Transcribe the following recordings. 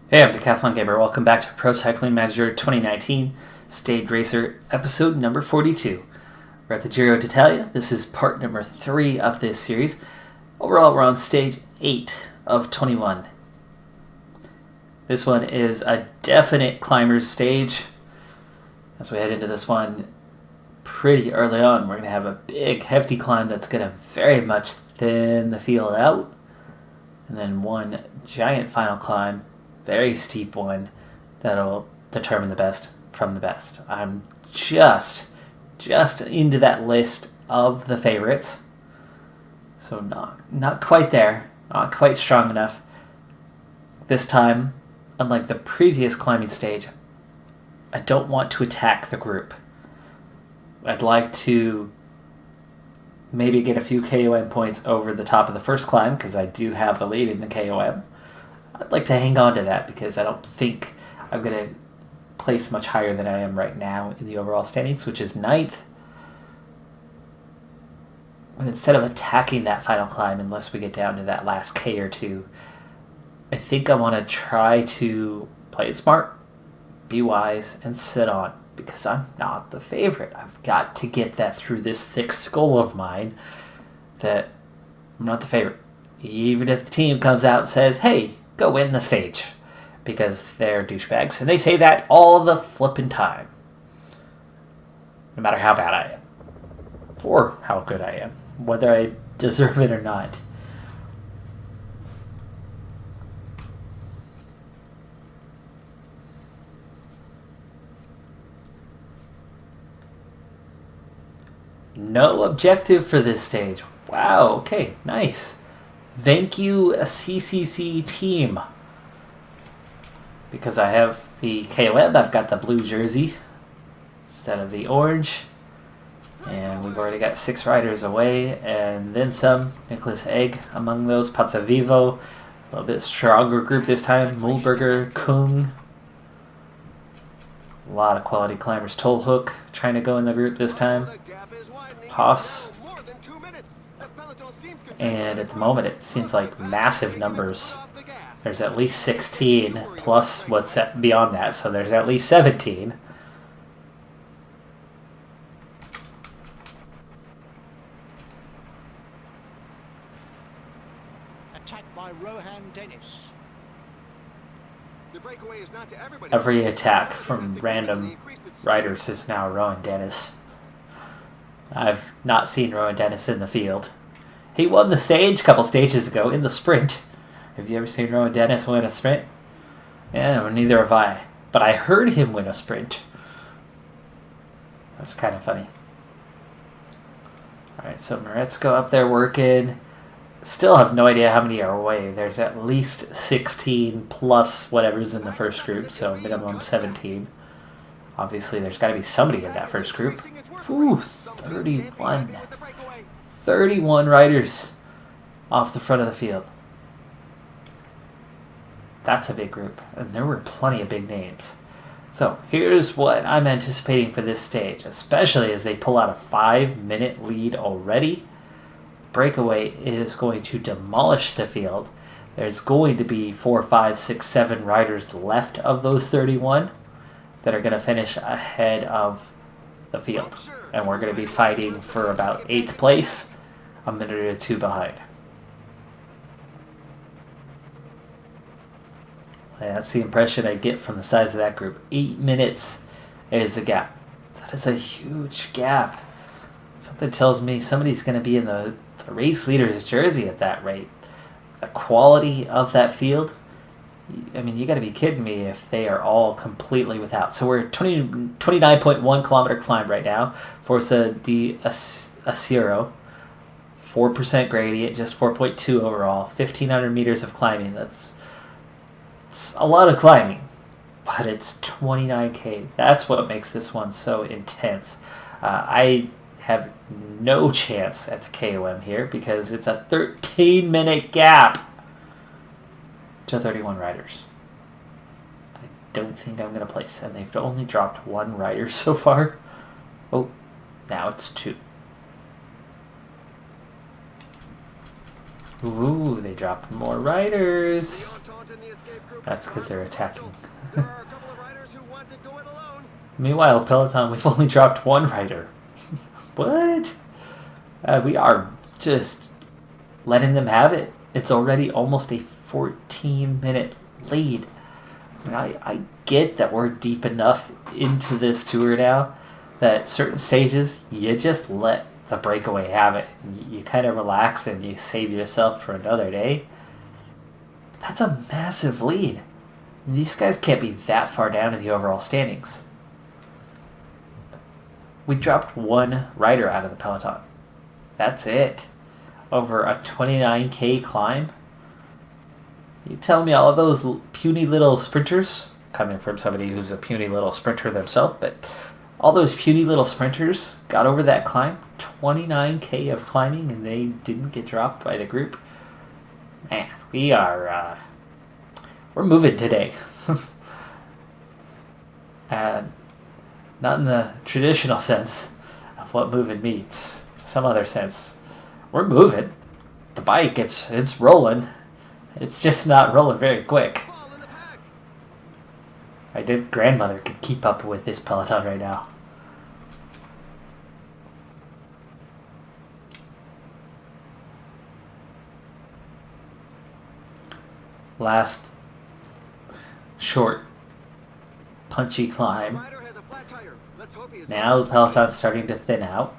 Hey, I'm Decathlon Gamer. Welcome back to Pro Cycling Manager 2019 Stage Racer episode number 42. We're at the Giro d'Italia. This is part number 3 of this series. Overall, we're on stage 8 of 21. This one is a definite climber's stage. As we head into this one pretty early on, we're going to have a big, hefty climb that's going to very much thin the field out. And then one giant final climb, very steep one, that'll determine the best from the best. I'm just into that list of the favorites. So not quite there, not quite strong enough. This time, unlike the previous climbing stage, I don't want to attack the group. I'd like to maybe get a few KOM points over the top of the first climb, because I do have the lead in the KOM. I'd like to hang on to that because I don't think I'm going to place much higher than I am right now in the overall standings, which is 9th. And instead of attacking that final climb, unless we get down to that last K or two, I think I want to try to play it smart, be wise, and sit on, because I'm not the favorite. I've got to get that through this thick skull of mine that I'm not the favorite. Even if the team comes out and says, hey, go win the stage, because they're douchebags, and they say that all the flippin' time. No matter how bad I am, or how good I am, whether I deserve it or not. No objective for this stage. Wow, okay, nice. Thank you, CCC team. Because I have the KOM, I've got the blue jersey instead of the orange. And we've already got 6 riders away, and then some. Nicholas Egg among those. Pazzavivo, a little bit stronger group this time. Mulberger, Kung. A lot of quality climbers. Tollhook trying to go in the group this time. Haas. And at the moment, it seems like massive numbers. There's at least 16, plus what's beyond that, so there's at least 17. Attacked by Rohan Dennis. Every attack from random riders is now Rohan Dennis. I've not seen Rohan Dennis in the field. He won the stage a couple stages ago in the sprint. Have you ever seen Rohan Dennis win a sprint? Yeah, well, neither have I. But I heard him win a sprint. That's kind of funny. Alright, so Moretsko up there working. Still have no idea how many are away. There's at least 16 plus whatever's in the first group, so minimum 17. Obviously, there's got to be somebody in that first group. Ooh, 31. 31 riders off the front of the field. That's a big group, and there were plenty of big names. So here's what I'm anticipating for this stage, especially as they pull out a 5-minute lead already. Breakaway is going to demolish the field. There's going to be 4, 5, 6, 7 riders left of those 31 that are going to finish ahead of the field. And we're going to be fighting for about 8th place, a minute or 2 behind. And that's the impression I get from the size of that group. 8 minutes is the gap. That is a huge gap. Something tells me somebody's going to be in the race leader's jersey at that rate. The quality of that field, I mean, you got to be kidding me if they are all completely without. So we're 29.1 kilometer climb right now. Forza di Acero. 4% gradient, just 4.2 overall. 1,500 meters of climbing. It's a lot of climbing, but it's 29K. That's what makes this one so intense. I have no chance at the KOM here because it's a 13-minute gap to 31 riders. I don't think I'm going to place, and they've only dropped 1 rider so far. Oh, now it's 2. Ooh, they dropped more riders. That's because they're attacking. Meanwhile, Peloton, we've only dropped one rider. What? We are just letting them have it. It's already almost a 14-minute lead. I mean, I get that we're deep enough into this tour now that certain stages, you just let the breakaway have it. You kind of relax and you save yourself for another day. But that's a massive lead. These guys can't be that far down in the overall standings. We dropped one rider out of the peloton. That's it. Over a 29K climb. You tell me all of those puny little sprinters, coming from somebody who's a puny little sprinter themselves, but all those puny little sprinters got over that climb, 29K of climbing, and they didn't get dropped by the group. Man, we're moving today. And not in the traditional sense of what moving means. Some other sense. We're moving. The bike, it's rolling. It's just not rolling very quick. My grandmother could keep up with this peloton right now. Last short, punchy climb. Now the peloton's starting to thin out.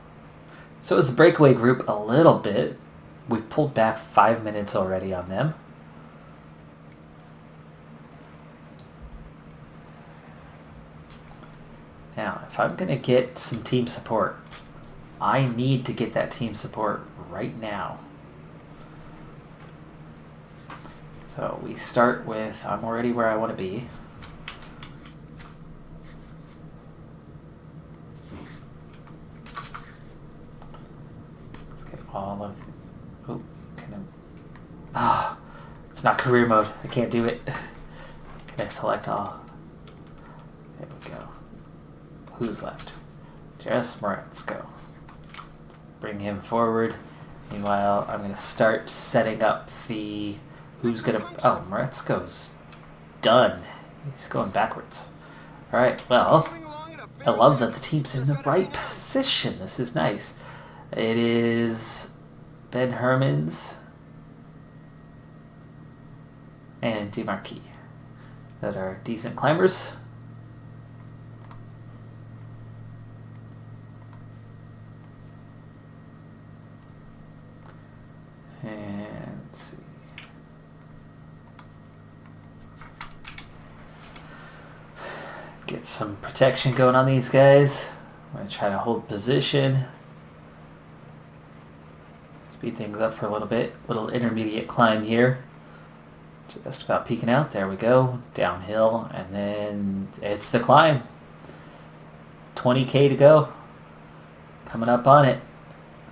So is the breakaway group a little bit. We've pulled back 5 minutes already on them. Now, if I'm going to get some team support, I need to get that team support right now. So we start with, I'm already where I want to be. Let's get all of, it's not career mode. I can't do it. Can I select all? There we go. Who's left? Just Moretsko. Bring him forward. Meanwhile, I'm going to start setting up the... Who's going to... Oh, Moretsko's done. He's going backwards. Alright, well, I love that the team's in the right position. This is nice. It is Ben Hermans and DeMarquis that are decent climbers. And let's see. Get some protection going on these guys. I'm going to try to hold position. Speed things up for a little bit. Little intermediate climb here. Just about peeking out. There we go. Downhill. And then it's the climb. 20K to go. Coming up on it.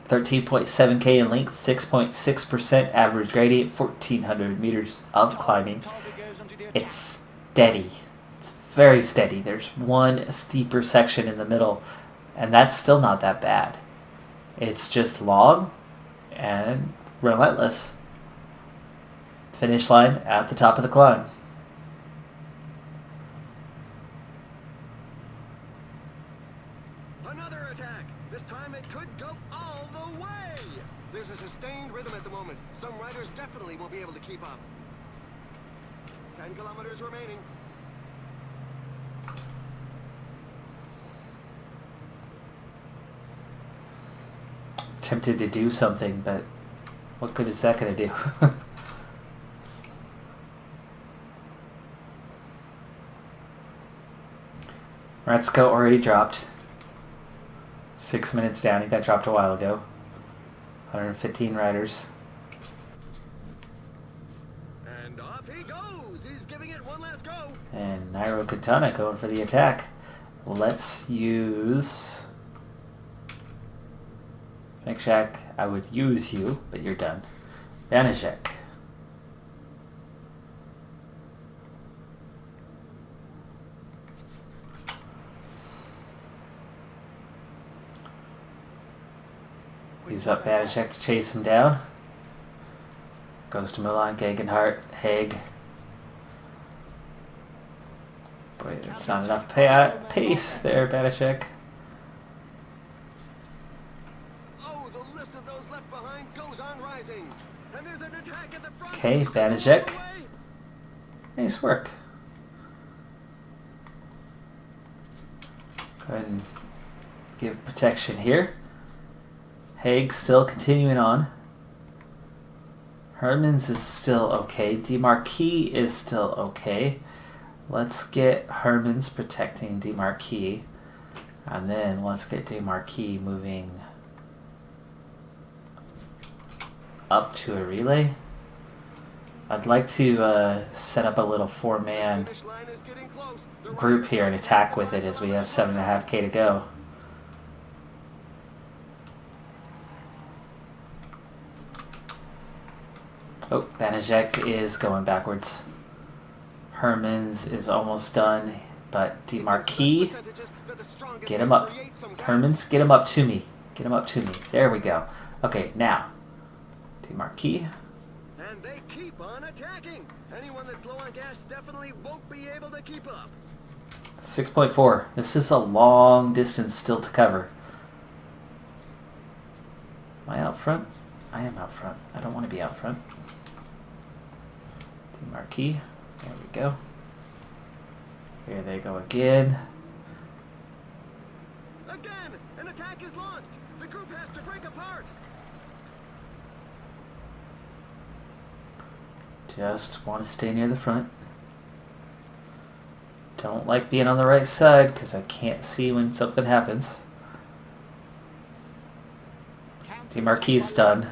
13.7K in length, 6.6% average gradient, 1,400 meters of climbing. It's steady. It's very steady. There's one steeper section in the middle, and that's still not that bad. It's just long and relentless. Finish line at the top of the climb. Another attack. This time it could go all the way. There's a sustained rhythm at the moment. Some riders definitely won't be able to keep up. 10 kilometers remaining. Tempted to do something, but what good is that going to do? Moretsko already dropped. 6 minutes down. He got dropped a while ago. 115 riders. And off he goes. He's giving it one last go. And Nairo Quintana going for the attack. Let's use... Mikshak, I would use you, but you're done. Vanishek. Use up Vanishek to chase him down. Goes to Milan, Gegenhardt, Haig. Boy, it's not enough pace there, Banashek. Oh, the list of those left behind goes on rising. And there's an attack at the front. Okay, Banashek. Nice work. Go ahead and give protection here. Haig still continuing on. Hermans is still okay. DeMarquis is still okay. Let's get Hermans protecting DeMarquis. And then let's get DeMarquis moving up to a relay. I'd like to set up a little 4-man group here and attack with it as we have 7.5K to go. Oh, Banashek is going backwards. Hermans is almost done, but DeMarquis, get him up. Hermans, get him up to me. Get him up to me. There we go. Okay, now, DeMarquis. And they keep on attacking. Anyone that's low on gas definitely won't be able to keep up. 6.4. This is a long distance still to cover. Am I out front? I am out front. I don't want to be out front. DeMarquis. There we go. Here they go again. Again, an attack is launched. The group has to break apart. Just want to stay near the front. Don't like being on the right side because I can't see when something happens. DeMarquis done.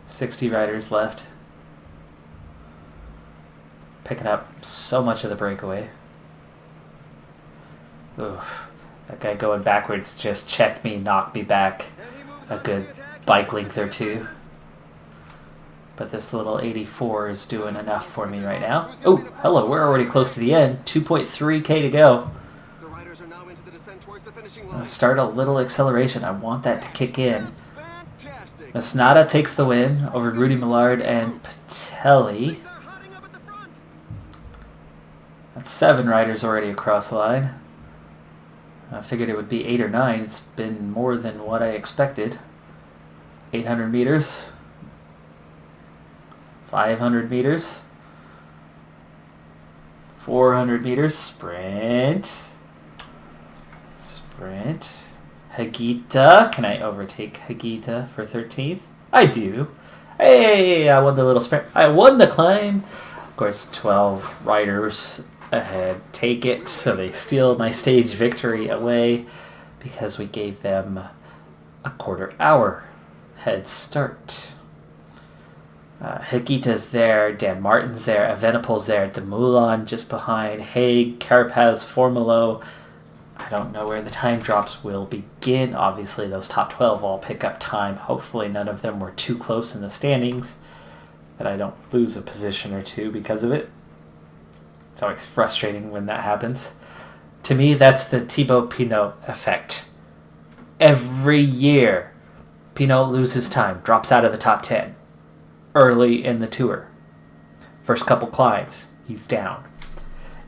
60 riders left. Picking up so much of the breakaway. Oof. That guy going backwards just checked me, knocked me back a good bike length or two. But this little 84 is doing enough for me right now. Oh, hello, we're already close to the end. 2.3K to go. The riders are now into the descent towards the finishing line. I'll start a little acceleration. I want that to kick in. Masnada takes the win over Rudy Millard and Patelli. That's 7 riders already across the line. I figured it would be 8 or 9. It's been more than what I expected. 800 meters. 500 meters. 400 meters. Sprint. Sprint. Hagita. Can I overtake Hagita for 13th? I do. Hey, I won the little sprint. I won the climb. Of course, 12 riders ahead. Take it. So they steal my stage victory away because we gave them a quarter hour head start. Hagita's there, Dan Martin's there, Evenepoel's there, Dumoulin just behind, Haig, Carapaz, Formulo. I don't know where the time drops will begin. Obviously, those top 12 all pick up time. Hopefully none of them were too close in the standings, that I don't lose a position or two because of it. It's always frustrating when that happens. To me, that's the Thibaut Pinot effect. Every year, Pinot loses time, drops out of the top 10. Early in the tour. First couple climbs, he's down.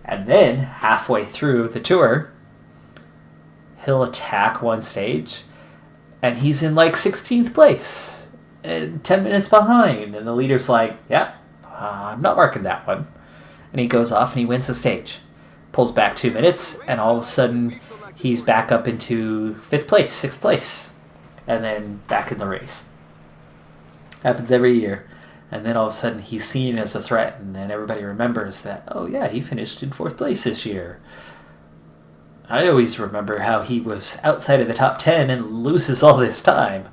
And then, halfway through the tour, he'll attack one stage, and he's in like 16th place, and 10 minutes behind. And the leader's like, yeah, I'm not marking that one. And he goes off and he wins the stage. Pulls back 2 minutes, and all of a sudden, he's back up into 5th place, 6th place, and then back in the race. Happens every year. And then all of a sudden he's seen as a threat, and then everybody remembers that, oh yeah, he finished in 4th place this year. I always remember how he was outside of the top 10 and loses all this time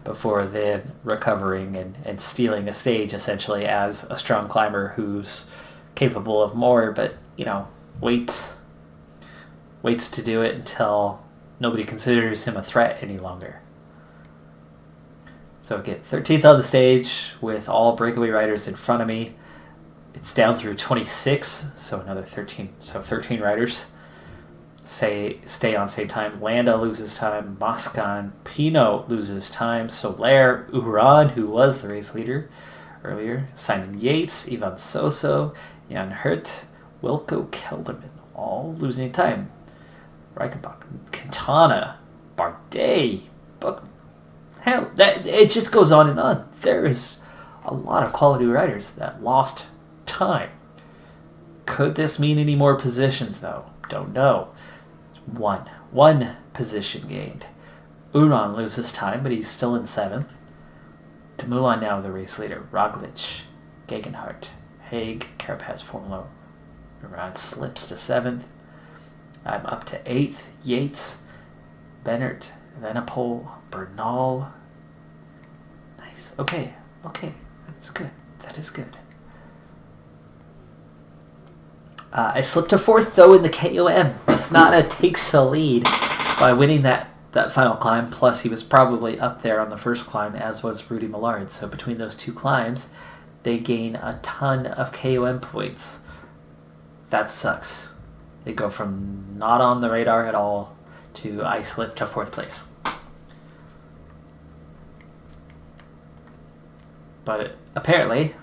before then recovering and stealing a stage essentially as a strong climber who's capable of more, but, you know, waits to do it until nobody considers him a threat any longer. So get 13th on the stage with all breakaway riders in front of me. It's down through 26, so another 13. So 13 riders. stay on same time. Landa loses time. Moscon, Pinot loses time. Soler, Uran, who was the race leader earlier. Simon Yates, Ivan Soso, Jan Hurt, Wilco Kelderman, all losing time. Reichenbach, Quintana, Bardet, Buckman. Hell, it just goes on and on. There is a lot of quality riders that lost time. Could this mean any more positions, though? Don't know. One position gained. Uran loses time, but he's still in 7th. Dumoulin now the race leader. Roglic, Gegenhardt, Haig, Carapaz, Formolo. Uran slips to 7th. I'm up to 8th. Yates, Bennett, Venepol, Bernal. Nice. Okay. That's good. That is good. I slipped to 4th, though, in the KOM. Masnada takes the lead by winning that final climb. Plus, he was probably up there on the first climb, as was Rudy Millard. So between those two climbs, they gain a ton of KOM points. That sucks. They go from not on the radar at all to I slipped to 4th place. But apparently,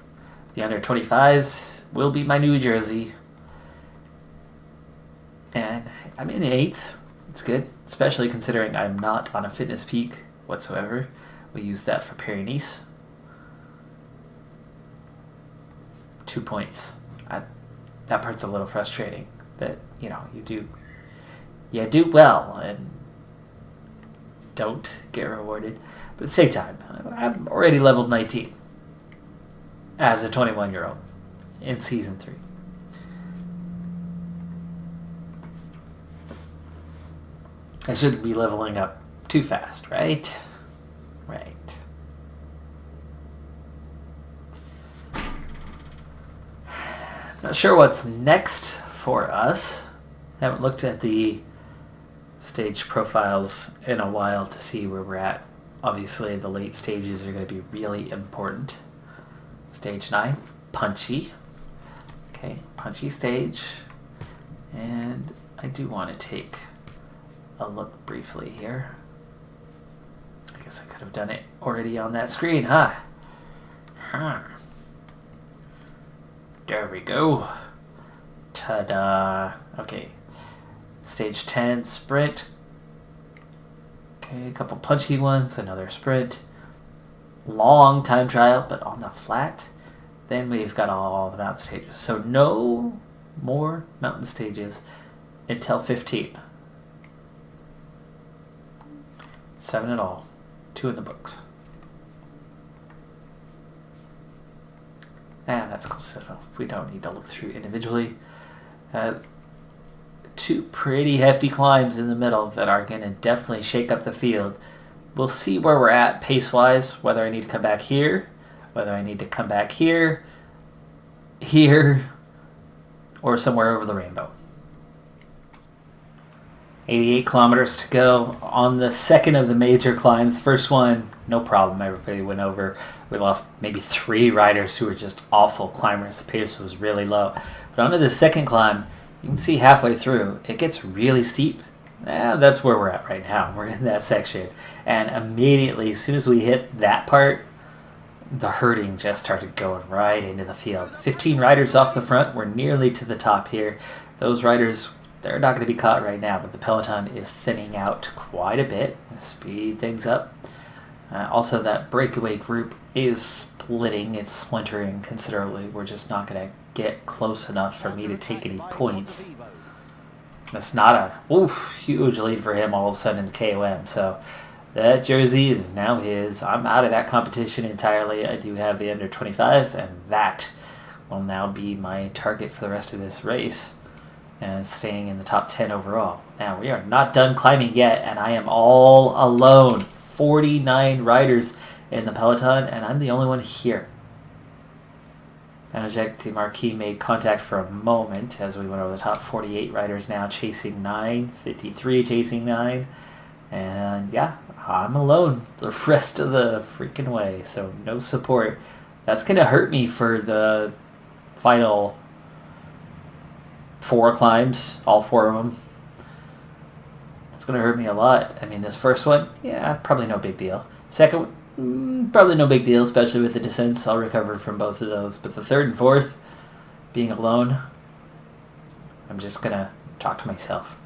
the under 25s will be my new jersey. And I'm in 8th. It's good, especially considering I'm not on a fitness peak whatsoever. We use that for Paris-Nice. 2 points. That part's a little frustrating. But, you do well and don't get rewarded. But at the same time, I'm already leveled 19 as a 21-year-old in Season 3. I shouldn't be leveling up too fast, right? Right. Not sure what's next for us. Haven't looked at the stage profiles in a while to see where we're at. Obviously, the late stages are going to be really important. Stage 9, punchy. Okay, punchy stage. And I do want to take a look briefly here. I guess I could have done it already on that screen, huh? There we go. Ta-da. Okay. Stage 10, sprint. Okay, a couple punchy ones, another sprint. Long time trial, but on the flat. Then we've got all the mountain stages. So no more mountain stages until 15. 7 in all. 2 in the books. That's close enough. We don't need to look through individually. 2 pretty hefty climbs in the middle that are going to definitely shake up the field. We'll see where we're at pace-wise, whether I need to come back here, whether I need to come back here, or somewhere over the rainbow. 88 kilometers to go on the second of the major climbs. First one, no problem. Everybody went over. We lost maybe 3 riders who were just awful climbers. The pace was really low. But onto the second climb, you can see halfway through, it gets really steep. That's where we're at right now. We're in that section. And immediately, as soon as we hit that part, the herding just started going right into the field. 15 riders off the front. We're nearly to the top here. Those riders, they're not going to be caught right now, but the peloton is thinning out quite a bit. Speed things up. Also, that breakaway group is splitting. It's splintering considerably. We're just not going to get close enough for me to take any points. Masnada, huge lead for him all of a sudden in the KOM. So that jersey is now his. I'm out of that competition entirely. I do have the under 25s, and that will now be my target for the rest of this race, and staying in the top 10 overall. Now, we are not done climbing yet, and I am all alone. 49 riders in the peloton, and I'm the only one here. Benajek Demarquis made contact for a moment as we went over the top. 48 riders now chasing 9, 53 chasing 9, and yeah, I'm alone the rest of the freaking way, so no support. That's going to hurt me for the final 4 climbs, all 4 of them. It's going to hurt me a lot. I mean, this first one, yeah, probably no big deal. Second one, probably no big deal, especially with the descents. I'll recover from both of those. But the third and fourth, being alone, I'm just going to talk to myself.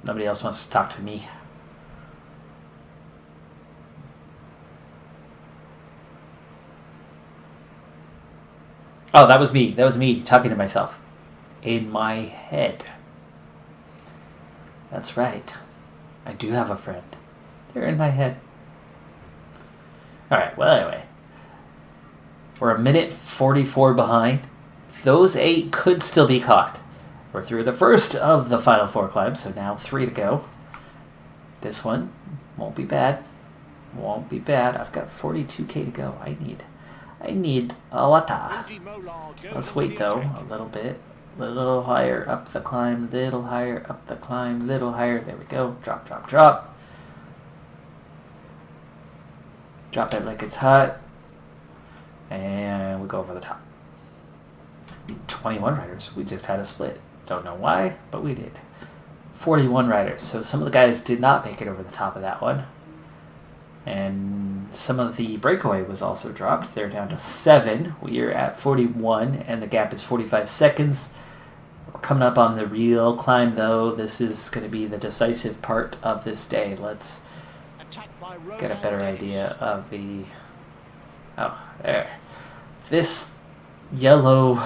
Nobody else wants to talk to me. Oh, that was me. That was me talking to myself. In my head. That's right. I do have a friend. They're in my head. Alright, well anyway. We're a minute 44 behind. Those 8 could still be caught. We're through the first of the final 4 climbs, so now 3 to go. This one won't be bad. Won't be bad. I've got 42k to go. I need a lot. Let's wait though a little bit. A little higher up the climb, little higher up the climb, little higher. There we go. Drop, drop, drop. Drop it like it's hot. And we go over the top. 21 riders. We just had a split. Don't know why, but we did. 41 riders. So some of the guys did not make it over the top of that one. And some of the breakaway was also dropped. They're down to 7. We are at 41, and the gap is 45 seconds. We're coming up on the real climb, though. This is going to be the decisive part of this day. Let's get a better idea of the... Oh, there. This yellow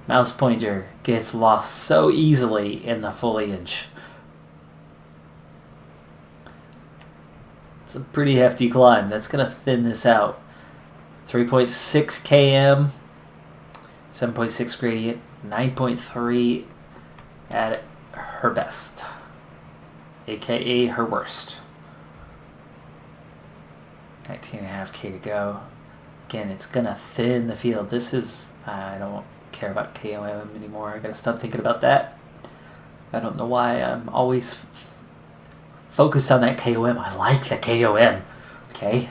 mouse pointer gets lost so easily in the foliage. It's a pretty hefty climb. That's going to thin this out. 3.6 km, 7.6 gradient, 9.3 at her best, aka her worst. 19.5k to go. Again, it's going to thin the field. This is, I don't care about KOM anymore. I got to stop thinking about that. I don't know why I'm always focused on that KOM. I like the KOM. Okay?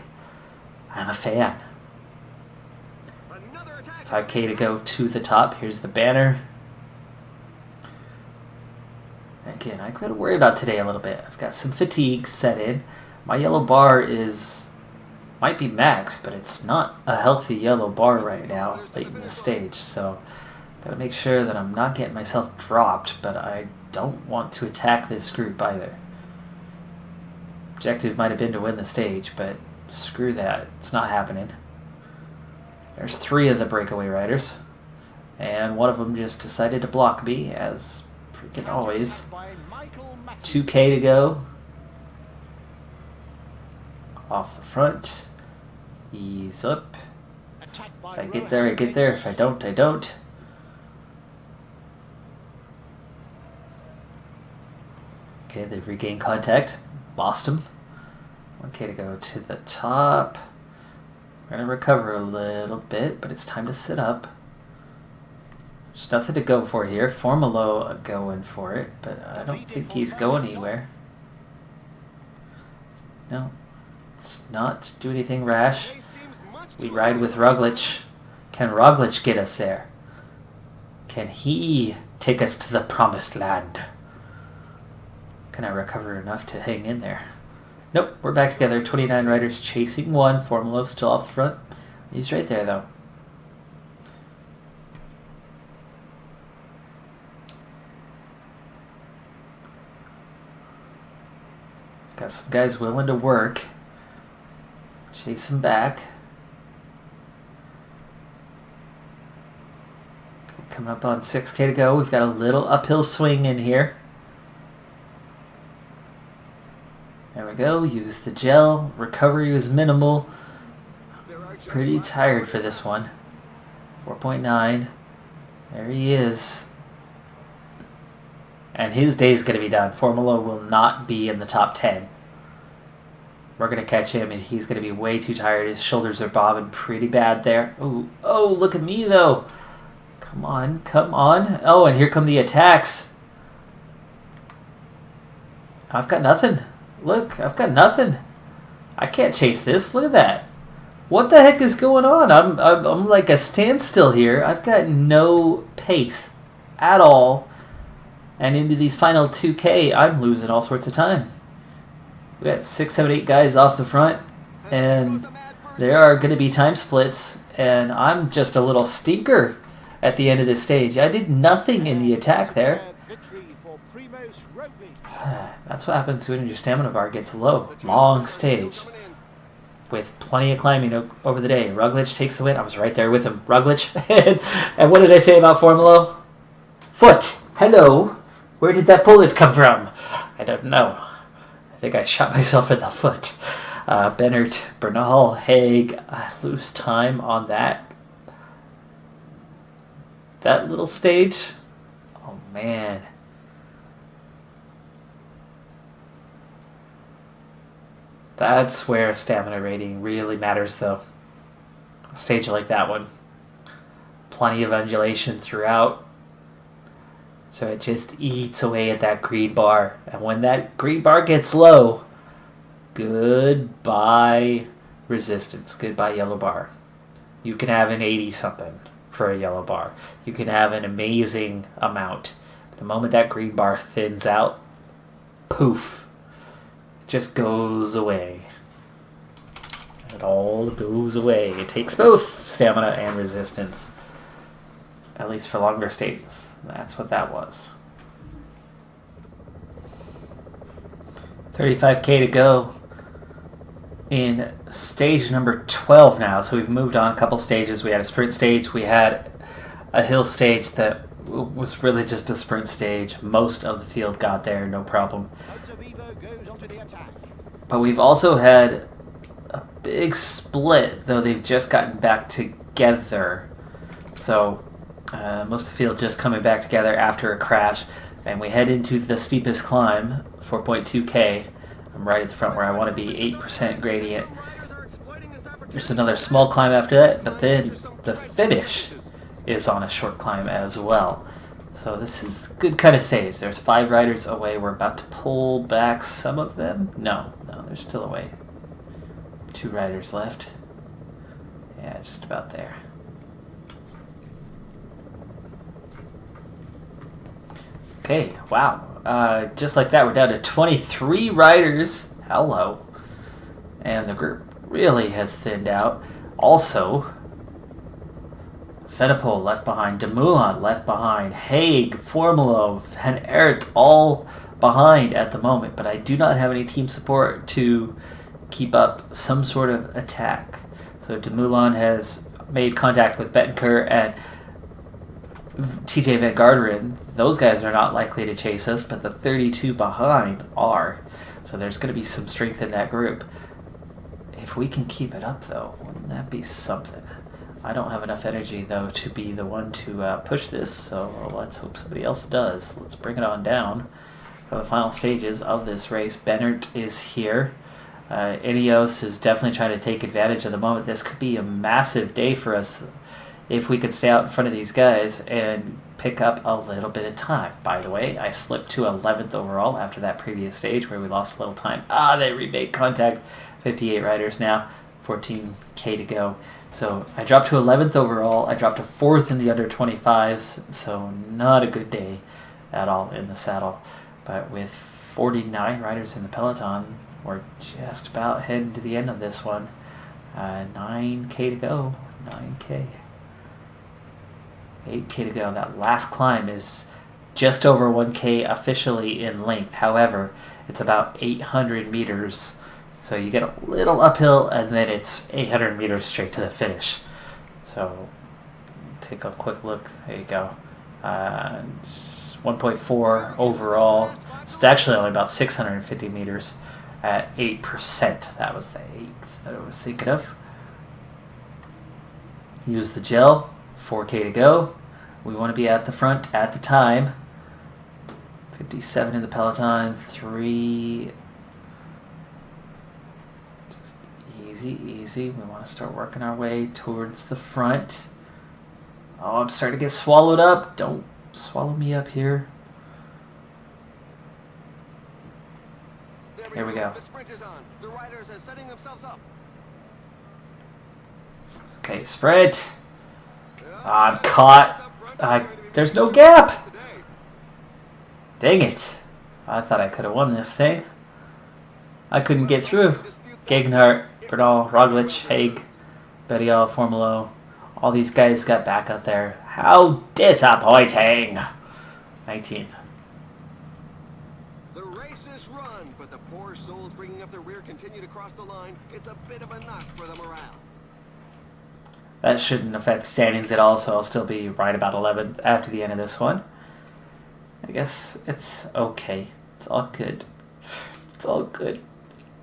I'm a fan. 5k to go to the top. Here's the banner. Again, I got to worry about today a little bit. I've got some fatigue set in. My yellow bar might be max, but it's not a healthy yellow bar right now, late in the stage. So, got to make sure that I'm not getting myself dropped, but I don't want to attack this group either. Objective might have been to win the stage, but screw that. It's not happening. There's 3 of the breakaway riders, and one of them just decided to block me, as freaking always. 2k to go. Off the front. Ease up. If I get there, I get there. If I don't, I don't. Okay, they've regained contact. Lost him. 1k to go to the top. We're going to recover a little bit, but it's time to sit up. There's nothing to go for here. Formalo going for it, but I don't think he's going anywhere. No. Let's not do anything rash. We ride with Roglic. Can Roglic get us there? Can he take us to the promised land? Can I recover enough to hang in there? Nope, we're back together. 29 riders chasing 1. Formalo still off the front. He's right there, though. Got some guys willing to work. Chase him back. Coming up on 6k to go. We've got a little uphill swing in here. There we go. Use the gel. Recovery was minimal. Pretty tired for this one. 4.9. There he is. And his day's going to be done. Formalo will not be in the top 10. We're going to catch him, and he's going to be way too tired. His shoulders are bobbing pretty bad there. Ooh. Oh, look at me, though. Come on. Come on. Oh, and here come the attacks. I've got nothing. Look, I've got nothing. I can't chase this. Look at that. What the heck is going on? I'm like a standstill here. I've got no pace at all. And into these final 2K, I'm losing all sorts of time. We got 6, 7, 8 guys off the front, and there are going to be time splits, and I'm just a little stinker at the end of this stage. I did nothing in the attack there. That's what happens when your stamina bar gets low. Long stage with plenty of climbing over the day. Roglic takes the win. I was right there with him. Roglic. And what did I say about Formula? Foot. Hello. Where did that bullet come from? I don't know. I think I shot myself in the foot. Bennett, Bernal, Haig. I lose time on that little stage. Oh, man. That's where stamina rating really matters, though. A stage like that one. Plenty of undulation throughout. So it just eats away at that green bar. And when that green bar gets low, goodbye resistance. Goodbye yellow bar. You can have an 80-something for a yellow bar. You can have an amazing amount. But the moment that green bar thins out, poof. Just goes away. It all goes away. It takes both stamina and resistance. At least for longer stages. That's what that was. 35K to go in stage number 12 now. So we've moved on a couple stages. We had a sprint stage. We had a hill stage that was really just a sprint stage. Most of the field got there, no problem. But we've also had a big split, though they've just gotten back together. So most of the field just coming back together after a crash. And we head into the steepest climb, 4.2K. I'm right at the front where I want to be, 8% gradient. There's another small climb after that, but then the finish is on a short climb as well. So this is a good kind of stage. There's 5 riders away. We're about to pull back some of them. No, they're still away. 2 riders left. Yeah, just about there. Okay, wow. Just like that, we're down to 23 riders. Hello. And the group really has thinned out. Also, Fenipol left behind, Dumoulin left behind, Haig, Formolo, Van Aert all behind at the moment, but I do not have any team support to keep up some sort of attack. So Dumoulin has made contact with Bettencourt and TJ Van Garderen. Those guys are not likely to chase us, but the 32 behind are. So there's going to be some strength in that group. If we can keep it up, though, wouldn't that be something? I don't have enough energy, though, to be the one to push this, so let's hope somebody else does. Let's bring it on down for the final stages of this race. Bennett is here. Ineos is definitely trying to take advantage of the moment. This could be a massive day for us if we could stay out in front of these guys and pick up a little bit of time. By the way, I slipped to 11th overall after that previous stage where we lost a little time. They remade contact. 58 riders now, 14K to go. So I dropped to 11th overall. I dropped to 4th in the under 25s, so not a good day at all in the saddle. But with 49 riders in the peloton, we're just about heading to the end of this one. 9K to go. 9K. 8K to go. That last climb is just over 1K officially in length. However, it's about 800 meters. So you get a little uphill, and then it's 800 meters straight to the finish. So take a quick look. There you go. 1.4 overall. So it's actually only about 650 meters at 8%. That was the 8 that I was thinking of. Use the gel. 4K to go. We want to be at the front at the time. 57 in the peloton. 3... Easy. We want to start working our way towards the front. I'm starting to get swallowed up. Don't swallow me up here. Here we go. The sprint is on. The riders are setting themselves up. Okay, sprint. I'm caught. There's no gap. Dang it. I thought I could have won this thing. I couldn't get through. Gegenhardt, Bernal, Roglic, Haig, Bettiol, Formulo. All these guys got back up there. How disappointing! 19th. The race is run, but the poor souls bringing up the rear continue to cross the line. It's a bit of a knock for the morale. That shouldn't affect standings at all, so I'll still be right about 11th after the end of this one. I guess it's okay. It's all good. It's all good.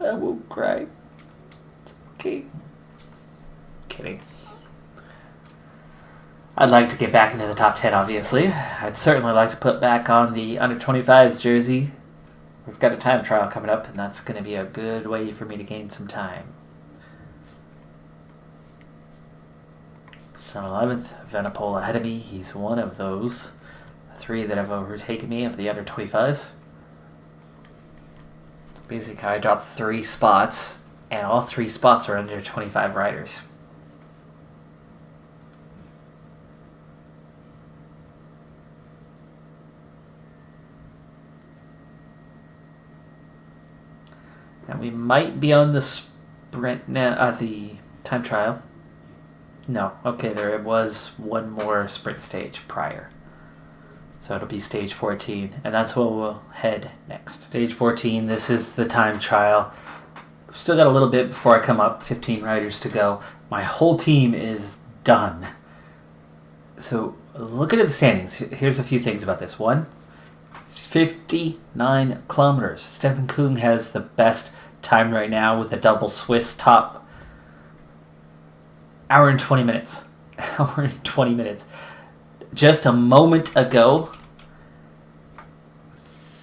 I won't cry. It's okay. Kidding. I'd like to get back into the top 10, obviously. I'd certainly like to put back on the under 25s jersey. We've got a time trial coming up, and that's going to be a good way for me to gain some time. So 11th, Venepol ahead of me. He's one of those 3 that have overtaken me of the under 25s. Basically, I dropped 3 spots, and all 3 spots are under 25 riders. And we might be on the sprint now, the time trial. No, okay, there was one more sprint stage prior. So it'll be stage 14, and that's where we'll head next. Stage 14, this is the time trial. We've still got a little bit before I come up, 15 riders to go. My whole team is done. So looking at the standings, here's a few things about this. 1, 59 kilometers. Stefan Kung has the best time right now with a double Swiss top. Hour and 20 minutes. Hour and 20 minutes. Just a moment ago,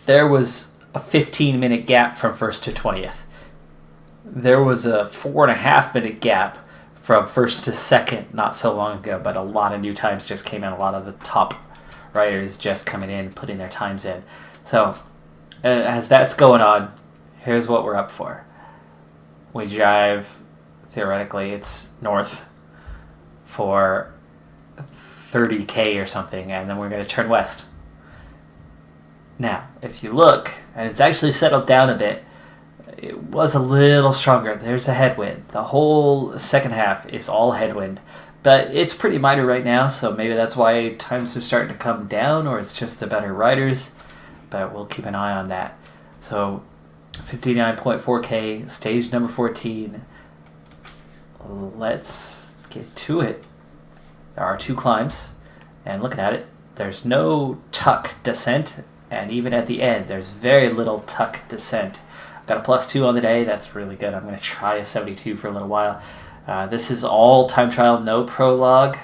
there was a 15-minute gap from 1st to 20th. There was a 4.5-minute gap from 1st to 2nd not so long ago, but a lot of new times just came in. A lot of the top riders just coming in, putting their times in. So, as that's going on, here's what we're up for. We drive, theoretically, it's north for 30K or something, and then we're going to turn west. Now, if you look, and it's actually settled down a bit, it was a little stronger. There's a headwind. The whole second half is all headwind, but it's pretty minor right now, so maybe that's why times are starting to come down, or it's just the better riders, but we'll keep an eye on that. So 59.4K, stage number 14. Let's get to it. There are 2 climbs, and looking at it, there's no tuck descent, and even at the end, there's very little tuck descent. I've got a +2 on the day. That's really good. I'm going to try a 72 for a little while. This is all time trial, no prologue,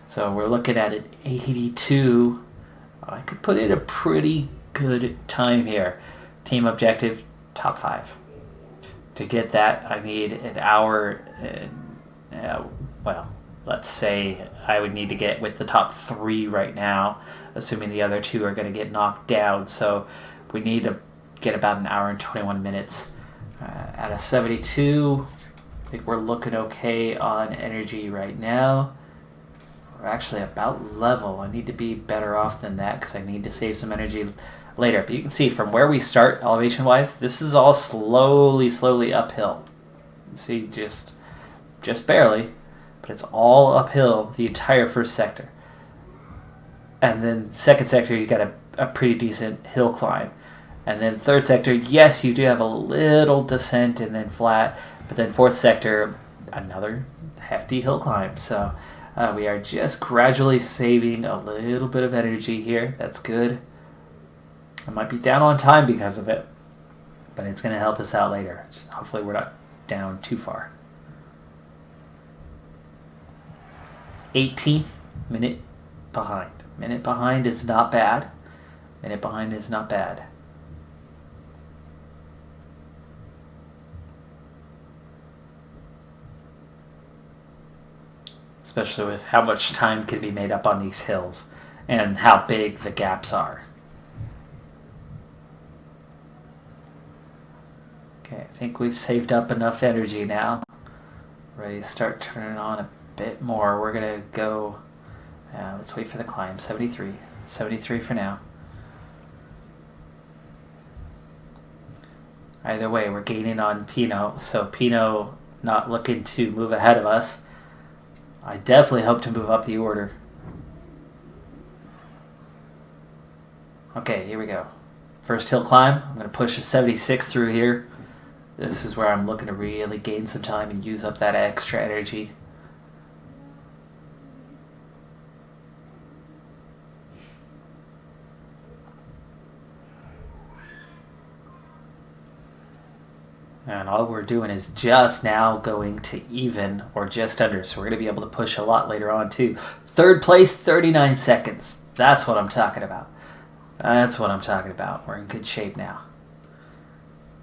so we're looking at an 82. I could put in a pretty good time here. Team objective, top 5. To get that, I need an hour, let's say I would need to get with the top 3 right now, assuming the other 2 are going to get knocked down. So we need to get about an hour and 21 minutes. At a 72, I think we're looking okay on energy right now. We're actually about level. I need to be better off than that because I need to save some energy later. But you can see from where we start elevation-wise, this is all slowly uphill. See, just barely. But it's all uphill the entire first sector. And then second sector, you got a pretty decent hill climb. And then third sector, yes, you do have a little descent and then flat. But then fourth sector, another hefty hill climb. So we are just gradually saving a little bit of energy here. That's good. I might be down on time because of it. But it's going to help us out later. Hopefully we're not down too far. 18th, minute behind. Minute behind is not bad. Minute behind is not bad. Especially with how much time can be made up on these hills and how big the gaps are. Okay, I think we've saved up enough energy now. Ready to start turning on a bit more. We're going to go, let's wait for the climb, 73. 73 for now. Either way, we're gaining on Pinot, so Pinot not looking to move ahead of us. I definitely hope to move up the order. Okay, here we go. First hill climb. I'm going to push a 76 through here. This is where I'm looking to really gain some time and use up that extra energy. And all we're doing is just now going to even or just under. So we're going to be able to push a lot later on too. Third place, 39 seconds. That's what I'm talking about. That's what I'm talking about. We're in good shape now.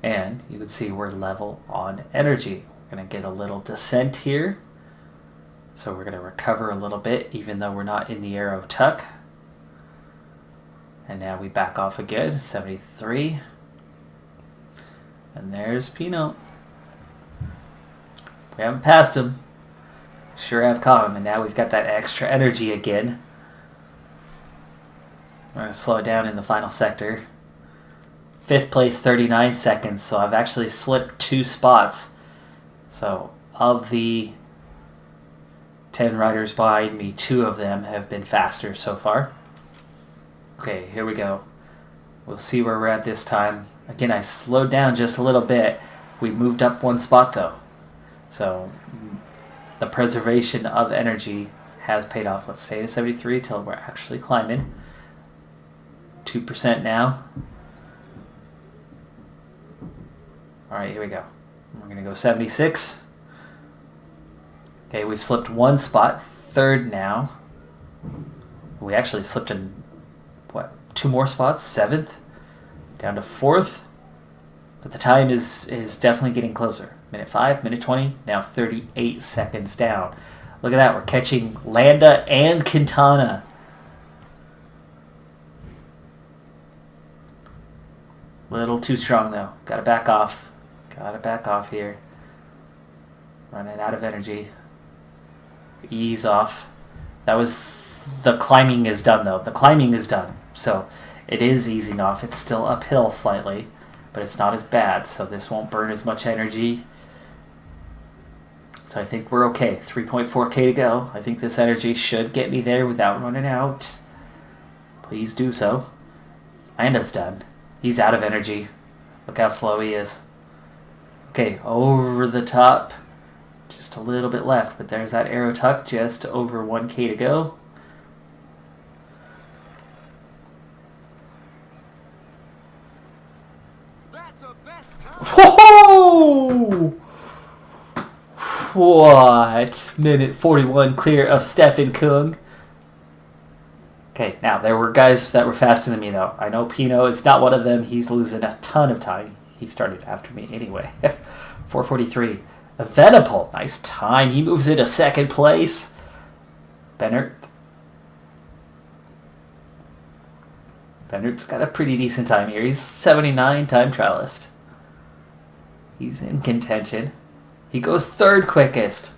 And you can see we're level on energy. We're going to get a little descent here. So we're going to recover a little bit even though we're not in the arrow tuck. And now we back off again, 73. And there's Pinot. We haven't passed him. Sure have caught him. And now we've got that extra energy again. We're going to slow it down in the final sector. 5th place, 39 seconds. So I've actually slipped 2 spots. So of the 10 riders behind me, 2 of them have been faster so far. Okay, here we go. We'll see where we're at this time. Again, I slowed down just a little bit. We moved up 1 spot though. So the preservation of energy has paid off. Let's stay at 73 till we're actually climbing. 2% now. Alright, here we go. We're going to go 76. Okay, we've slipped 1 spot. 3rd now. We actually slipped in, 2 more spots? 7th? Down to 4th. But the time is definitely getting closer. Minute 5, minute 20, now 38 seconds down. Look at that, we're catching Landa and Quintana. Little too strong though. Gotta back off. Gotta back off here. Running out of energy. Ease off. That was... The climbing is done though. The climbing is done. So it is easing off. It's still uphill slightly, but it's not as bad. So this won't burn as much energy. So I think we're okay. 3.4k to go. I think this energy should get me there without running out. Please do so. Landa's done. He's out of energy. Look how slow he is. Okay, over the top. Just a little bit left, but there's that arrow tuck. Just over 1k to go. That's a best time. Whoa! What? Minute 41 clear of Stefan Kung. Okay, now there were guys that were faster than me though. I know Pinot is not one of them. He's losing a ton of time. He started after me anyway. 4:43. Evenepoel, nice time. He moves into 2nd place. Bennert's got a pretty decent time here. He's 79 time trialist. He's in contention. He goes 3rd quickest.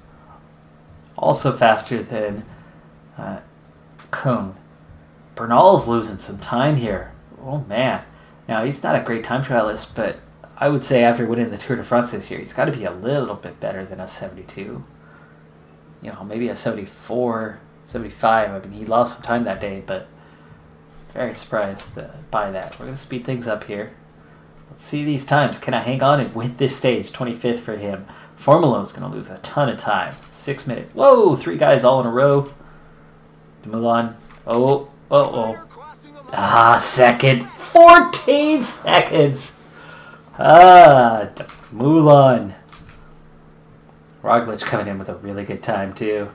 Also faster than Kung. Bernal's losing some time here. Oh man. Now he's not a great time trialist, but I would say after winning the Tour de France this year, he's got to be a little bit better than a 72. You know, maybe a 74, 75. I mean, he lost some time that day, but very surprised by that. We're going to speed things up here. Let's see these times. Can I hang on and win this stage? 25th for him. Formolo's going to lose a ton of time. 6 minutes. Whoa, 3 guys all in a row. Dumoulin. Oh. Second. 14 seconds. Dumoulin. Roglic coming in with a really good time too.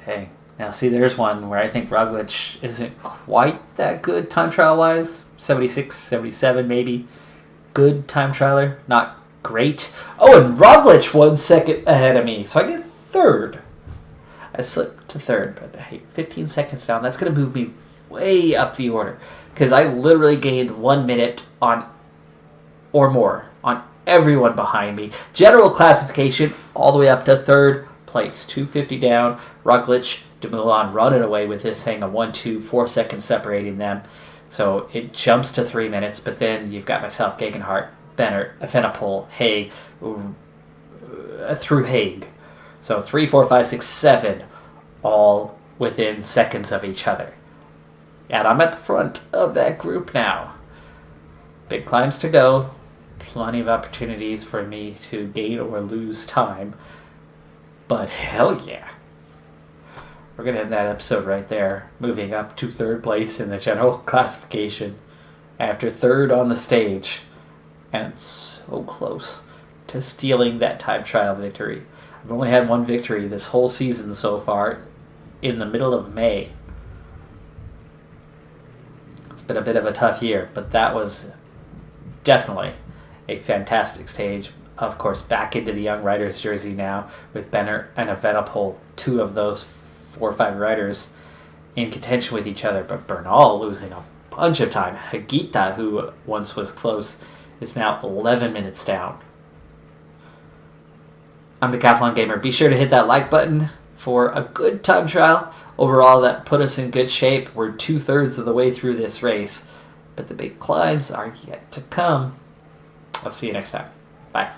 Dang. Now see, there's one where I think Roglic isn't quite that good time trial wise. 76, 77 maybe. Good time trialer. Not great. Oh, and Roglic 1 second ahead of me. So I get 3rd. I slipped to 3rd, but hey, 15 seconds down. That's going to move me way up the order. Because I literally gained 1 minute on, or more, on everyone behind me. General classification, all the way up to 3rd place. 250 down. Roglic, Dumoulin running away with this thing. A 1, 2, 4 seconds separating them. So it jumps to 3 minutes, but then you've got myself, Gegenhardt, Benner, Evenepoel, Haig, through Haig. So 3, 4, 5, 6, 7, all within seconds of each other. And I'm at the front of that group now. Big climbs to go. Plenty of opportunities for me to gain or lose time. But hell yeah. We're going to end that episode right there. Moving up to third place in the general classification. After third on the stage. And so close to stealing that time trial victory. I've only had one victory this whole season so far. In the middle of May. It's been a bit of a tough year. But that was definitely a fantastic stage. Of course, back into the young riders jersey now with Benner and Evenepoel, 2 of those 4 or 5 riders in contention with each other, but Bernal losing a bunch of time. Higuita, who once was close, is now 11 minutes down. I'm Decathlon Gamer. Be sure to hit that like button for a good time trial. Overall, that put us in good shape. We're 2/3 of the way through this race, but the big climbs are yet to come. I'll see you next time. Bye.